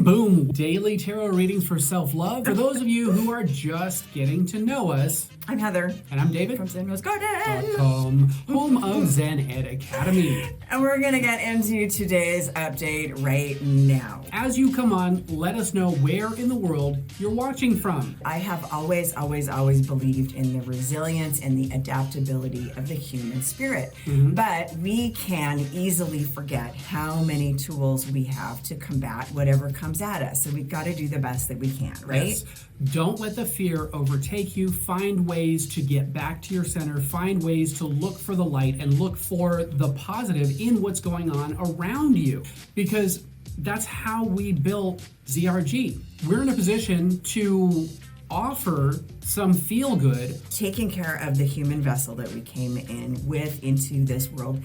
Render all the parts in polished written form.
Boom. Daily tarot readings for self-love. For those of you who are just getting to know us, I'm Heather. And I'm David. From ZenRoseGarden. Home of Zen Ed Academy. And we're going to get into today's update right now. As you come on, let us know where in the world you're watching from. I have always believed in the resilience and the adaptability of the human spirit. But we can easily forget how many tools we have to combat whatever comes at us. So we've got to do the best that we can, right? Yes. Don't let the fear overtake you. Find ways to get back to your center. Find ways to look for the light and look for the positive in what's going on around you. Because that's how we built ZRG. We're in a position to offer some feel good. Taking care of the human vessel that we came in with into this world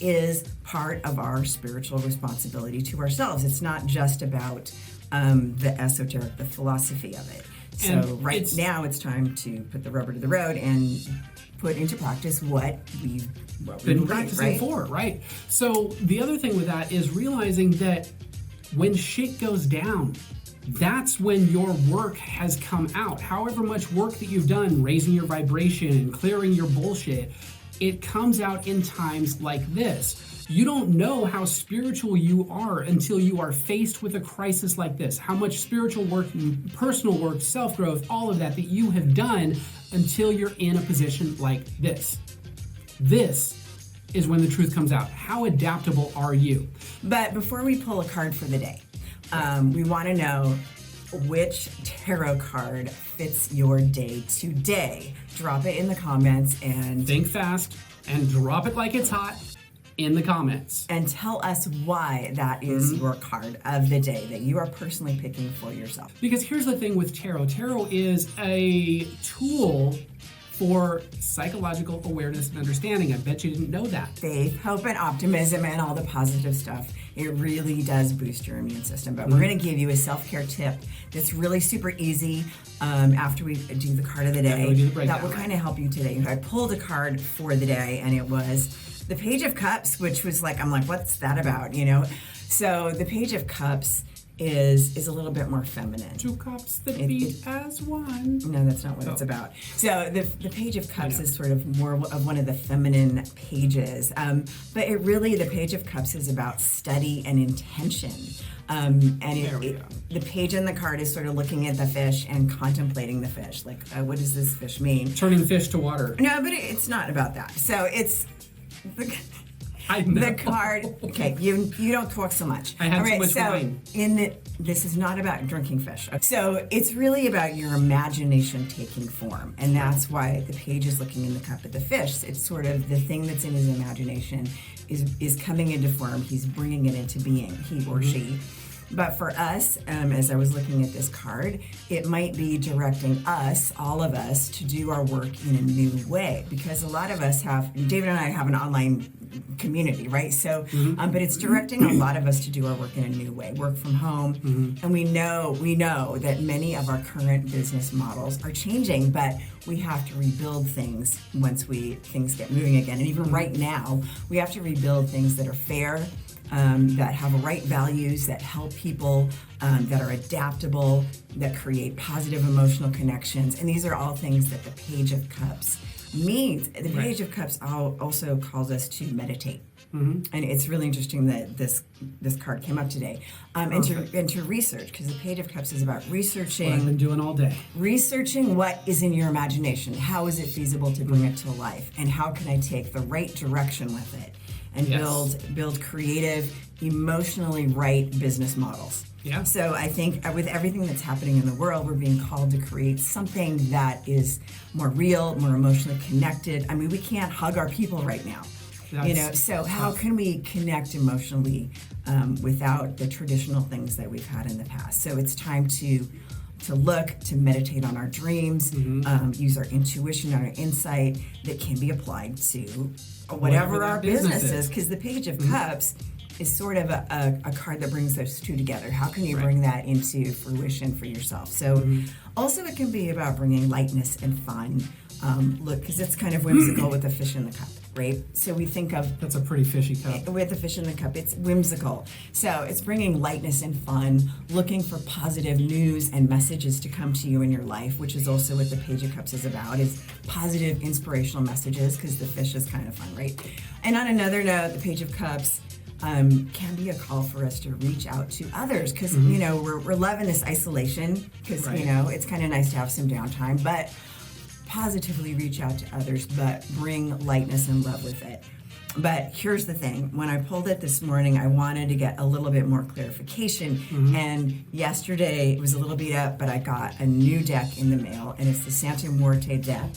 is part of our spiritual responsibility to ourselves. It's not just about the esoteric, the philosophy of it. So right now it's time to put the rubber to the road and put into practice what we've been practicing for, right? So the other thing with that is realizing that when shit goes down, that's when your work has come out. However much work that you've done, raising your vibration and clearing your bullshit, it comes out in times like this. You don't know how spiritual you are until you are faced with a crisis like this. How much spiritual work, personal work, self-growth, all of that you have done until you're in a position like this. This is when the truth comes out. How adaptable are you? But before we pull a card for the day, we want to know which tarot card fits your day today. Drop it in the comments and think fast and drop it like it's hot in the comments. And tell us why that is your card of the day that you are personally picking for yourself. Because here's the thing with tarot. Tarot is a tool for psychological awareness and understanding. I bet you didn't know that. Faith, hope, and optimism and all the positive stuff. It really does boost your immune system. But we're going to give you a self-care tip that's really super easy after we do the card of the day. That will kind of help you today. I pulled a card for the day and it was the Page of Cups, which was like, I'm like, what's that about, you know? So the Page of Cups is a little bit more feminine. Two cups that beat as one. No, that's not what it's about. So the Page of Cups is sort of more of one of the feminine pages. But the Page of Cups is about study and intention. The page in the card is sort of looking at the fish and contemplating the fish. Like, what does this fish mean? Turning fish to water. No, but it's not about that. So it's... I know. The card, okay, you don't talk so much. I had too much wine. This is not about drinking fish. So it's really about your imagination taking form. And that's why the page is looking in the cup of the fish. It's sort of the thing that's in his imagination is coming into form. He's bringing it into being, he or she. But for us, as I was looking at this card, it might be directing us, all of us, to do our work in a new way. Because a lot of us David and I have an online community, right? So, but it's directing a lot of us to do our work in a new way, work from home. And we know that many of our current business models are changing, but we have to rebuild things once things get moving again. And even right now, we have to rebuild things that are fair, that have right values, that help people, that are adaptable, that create positive emotional connections. And these are all things that the Page of Cups means. The Page of Cups also calls us to meditate. And it's really interesting that this card came up today. And to research, because the Page of Cups is about researching. What I've been doing all day. Researching what is in your imagination. How is it feasible to bring it to life? And how can I take the right direction with it? And build creative, emotionally right business models. Yeah. So I think with everything that's happening in the world, we're being called to create something that is more real, more emotionally connected. I mean, we can't hug our people right now. So how can we connect emotionally without the traditional things that we've had in the past? So it's time to meditate on our dreams, use our intuition, our insight that can be applied to whatever our business is. Because the Page of Cups is sort of a card that brings those two together. How can you bring that into fruition for yourself? So also it can be about bringing lightness and fun. Because it's kind of whimsical with the fish in the cup. right? So we think of That's a pretty fishy cup. with the fish in the cup, it's whimsical. So it's bringing lightness and fun, looking for positive news and messages to come to you in your life, which is also what the Page of Cups is about, is positive, inspirational messages, because the fish is kind of fun, right? And on another note, the Page of Cups can be a call for us to reach out to others, because, you know, we're loving this isolation, because, you know, it's kind of nice to have some downtime, but positively reach out to others, but bring lightness and love with it. But here's the thing. When I pulled it this morning, I wanted to get a little bit more clarification. And yesterday, it was a little beat up, but I got a new deck in the mail, and it's the Santa Muerte deck.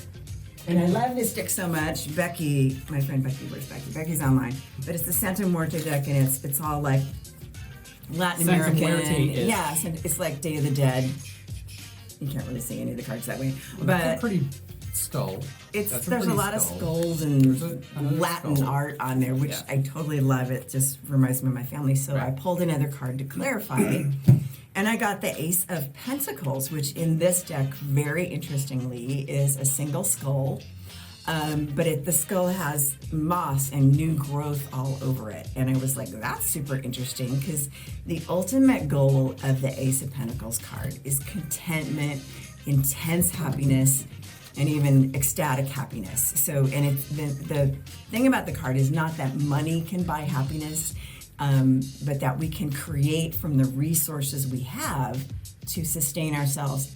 And I love this deck so much. Becky, my friend Becky, where's Becky? Becky's online. But it's the Santa Muerte deck, and it's all like Latin Santa American. Muerte is. Yeah, it's like Day of the Dead. You can't really see any of the cards that way. Well, but that's a pretty skull. There's a lot of skulls and Latin art on there, which I totally love. It just reminds me of my family. So I pulled another card to clarify. And I got the Ace of Pentacles, which in this deck, very interestingly, is a single skull. But the skull has moss and new growth all over it. And I was like, that's super interesting, because the ultimate goal of the Ace of Pentacles card is contentment, intense happiness, and even ecstatic happiness. So, and the thing about the card is not that money can buy happiness, but that we can create from the resources we have to sustain ourselves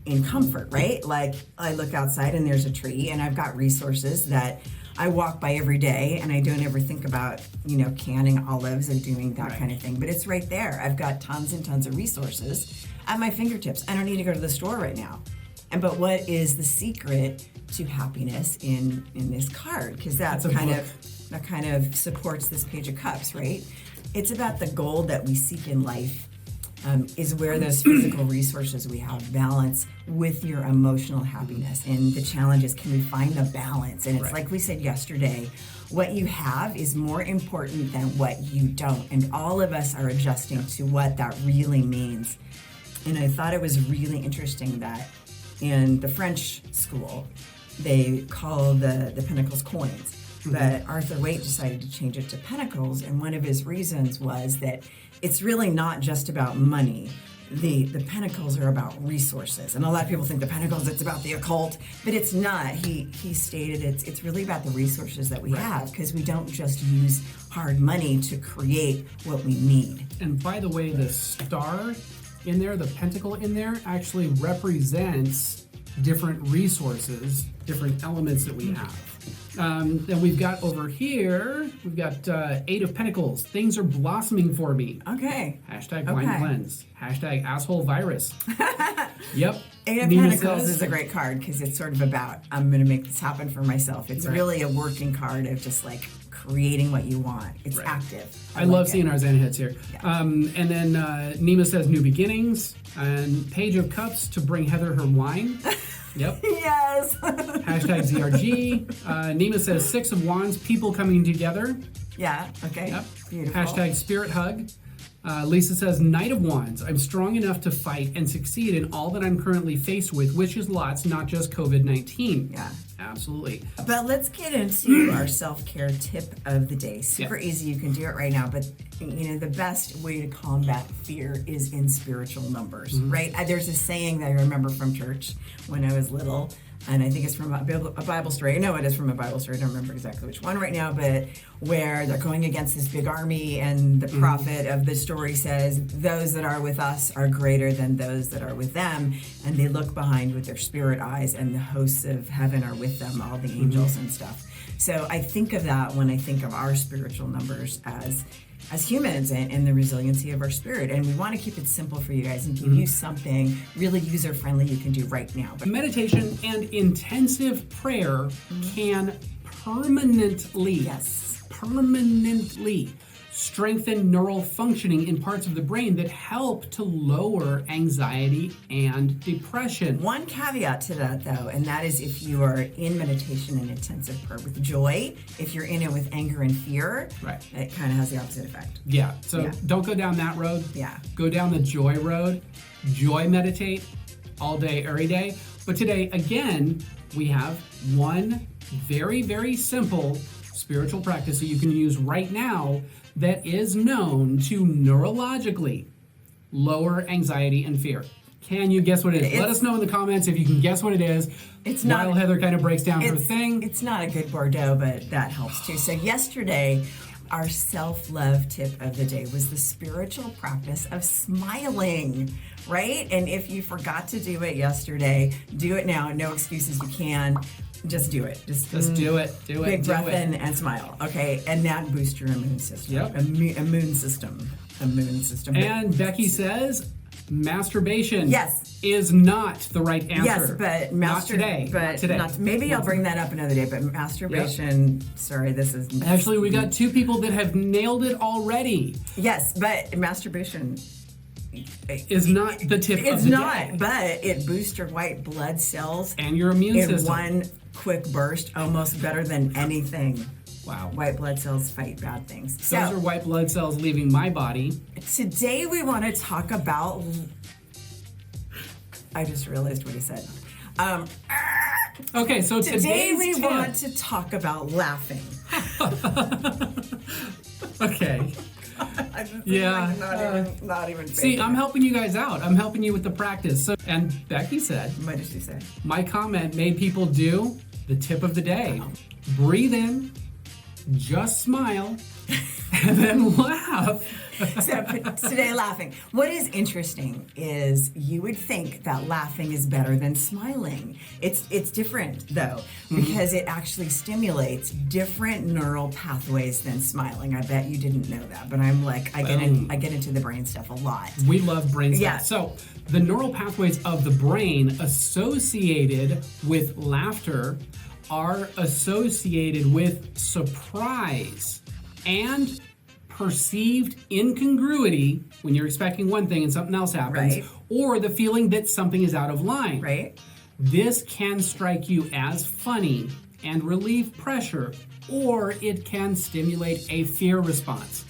in comfort, right? Like, I look outside and there's a tree, and I've got resources that I walk by every day, and I don't ever think about, you know, canning olives and doing that kind of thing. But it's right there. I've got tons and tons of resources at my fingertips. I don't need to go to the store right now. But what is the secret to happiness in this card? Because that kind of supports this Page of Cups, right? It's about the goal that we seek in life, is where those physical resources we have balance with your emotional happiness. And the challenge is, can we find the balance? And it's like we said yesterday, what you have is more important than what you don't. And all of us are adjusting to what that really means. And I thought it was really interesting that in the French school, they call the Pentacles coins. But Arthur Waite decided to change it to Pentacles, and one of his reasons was that it's really not just about money. The Pentacles are about resources, and a lot of people think the Pentacles, it's about the occult, but it's not. He stated it's really about the resources that we have, because we don't just use hard money to create what we need. And by the way, the star in there, the pentacle in there, actually represents different resources, different elements that we have. Then we've got over here, we've got 8 of Pentacles. Things are blossoming for me. Okay. Hashtag blind cleanse. Hashtag asshole virus. Yep. 8 of Pentacles is a great card, because it's sort of about, I'm going to make this happen for myself. It's really a working card of just like creating what you want. It's active. I love seeing our Zen hits here. Yeah. And then Nima says new beginnings, and Page of Cups to bring Heather her wine. Yep. Yes. Hashtag ZRG. Nima says 6 of Wands, people coming together. Yeah, okay. Yep. Beautiful. Hashtag spirit hug. Lisa says Knight of Wands, I'm strong enough to fight and succeed in all that I'm currently faced with, which is lots, not just COVID-19. Yeah. Absolutely. But let's get into our self-care tip of the day. Super easy, you can do it right now, but you know, the best way to combat fear is in spiritual numbers, right? There's a saying that I remember from church when I was little, and I think it's from a Bible story. No, it is from a Bible story. I don't remember exactly which one right now, but where they're going against this big army, and the prophet of the story says, those that are with us are greater than those that are with them, and they look behind with their spirit eyes, and the hosts of heaven are with them, all the angels and stuff. So I think of that when I think of our spiritual numbers as humans and the resiliency of our spirit. And we want to keep it simple for you guys and give you something really user-friendly you can do right now. Meditation and intensive prayer can permanently strengthen neural functioning in parts of the brain that help to lower anxiety and depression. One caveat to that, though, and that is if you are in meditation and intensive prayer with joy. If you're in it with anger and fear, it kind of has the opposite effect. Yeah, so don't go down that road. Yeah. Go down the joy road. Joy meditate all day, every day. But today, again, we have one very, very simple spiritual practice that you can use right now that is known to neurologically lower anxiety and fear. Can you guess what it is? Let us know in the comments if you can guess what it is. It's not, while Heather kind of breaks down her thing. It's not a good Bordeaux, but that helps too. So yesterday, our self-love tip of the day was the spiritual practice of smiling, right? And if you forgot to do it yesterday, do it now. No excuses, you can. Just do it. Just do it. Do it. Big breath in and smile. Okay, and that boosts your immune system. Yep. Immune system. And Becky says masturbation is not the right answer. Yes, but not today. Maybe I'll bring that up another day. But masturbation. Sorry, this is actually we got two people that have nailed it already. Yes, but masturbation is not the tip of the day. It's not, but it boosts your white blood cells and your immune system in one quick burst, almost better than anything. Wow. White blood cells fight bad things. Those are white blood cells leaving my body. Today we want to talk about... I just realized what he said. Okay, so today we want to talk about laughing. Okay. Yeah. Not even. See, I'm helping you guys out. I'm helping you with the practice. So, and Becky said... What did she say? My comment made people do the tip of the day. Breathe in, just smile, and then laugh. So today, laughing. What is interesting is you would think that laughing is better than smiling. It's different though, because it actually stimulates different neural pathways than smiling. I bet you didn't know that, but I'm like, I get into the brain stuff a lot. We love brain stuff. Yeah. So the neural pathways of the brain associated with laughter are associated with surprise and perceived incongruity when you're expecting one thing and something else happens, right, or the feeling that something is out of line. Right. This can strike you as funny and relieve pressure, or it can stimulate a fear response,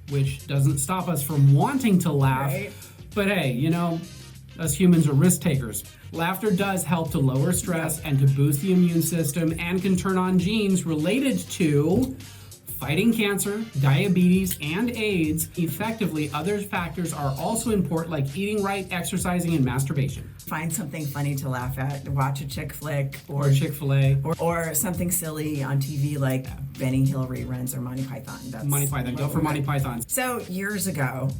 which doesn't stop us from wanting to laugh. Right. But hey, you know, us humans are risk takers. Laughter does help to lower stress and to boost the immune system and can turn on genes related to fighting cancer, diabetes, and AIDS effectively. Other factors are also important, like eating right, exercising, and masturbation. Find something funny to laugh at. Watch a chick flick or Chick-fil-A. Or something silly on TV like Benny Hill reruns or Monty Python. Monty Python. Go for Monty Python. So years ago,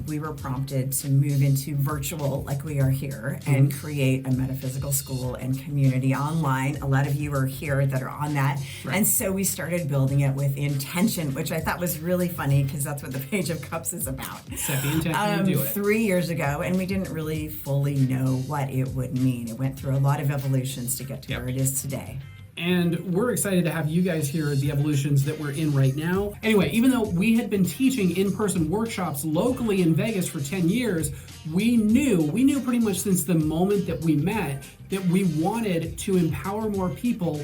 we were prompted to move into virtual, like we are here, and create a metaphysical school and community online. A lot of you are here that are on that. Right. And so we started building it with intention, which I thought was really funny because that's what the Page of Cups is about. Set the intention to do it. 3 years ago, and we didn't really fully know what it would mean. It went through a lot of evolutions to get to where it is today. And we're excited to have you guys hear the evolutions that we're in right now. Anyway, even though we had been teaching in-person workshops locally in Vegas for 10 years, we knew pretty much since the moment that we met that we wanted to empower more people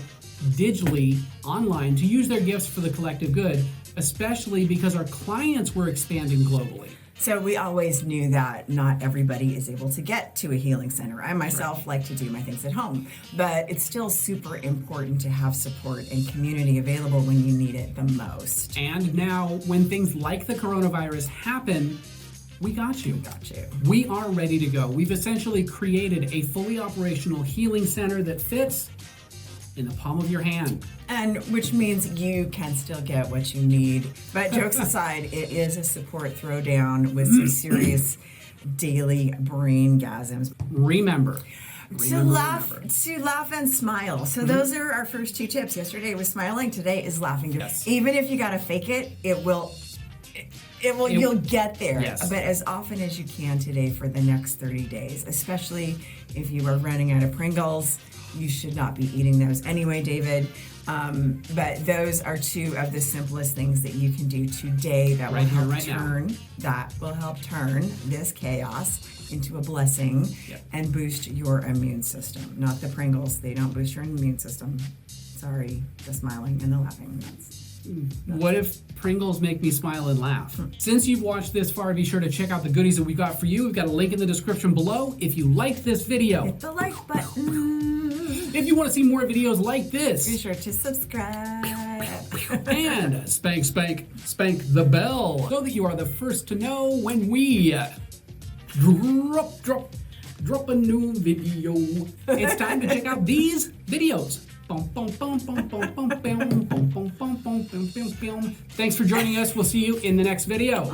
digitally, online, to use their gifts for the collective good, especially because our clients were expanding globally. So we always knew that not everybody is able to get to a healing center. I myself like to do my things at home, but it's still super important to have support and community available when you need it the most. And now, when things like the coronavirus happen, we got you. We got you. We are ready to go. We've essentially created a fully operational healing center that fits in the palm of your hand. And which means you can still get what you need. But jokes aside, it is a support throwdown with some serious daily brain gasms. Remember. To laugh and smile. So those are our first two tips. Yesterday was smiling, today is laughing. Yes. Even if you gotta fake it, you'll get there. Yes. But as often as you can today for the next 30 days, especially if you are running out of Pringles. You should not be eating those anyway, David. But those are two of the simplest things that you can do today that will help turn this chaos into a blessing and boost your immune system. Not the Pringles; they don't boost your immune system. Sorry, the smiling and the laughing. What if Pringles make me smile and laugh? Since you've watched this far, be sure to check out the goodies that we've got for you. We've got a link in the description below. If you liked this video, hit the like button. If you want to see more videos like this, be sure to subscribe. And spank, spank, spank the bell so that you are the first to know when we drop a new video. It's time to check out these videos. Thanks for joining us. We'll see you in the next video.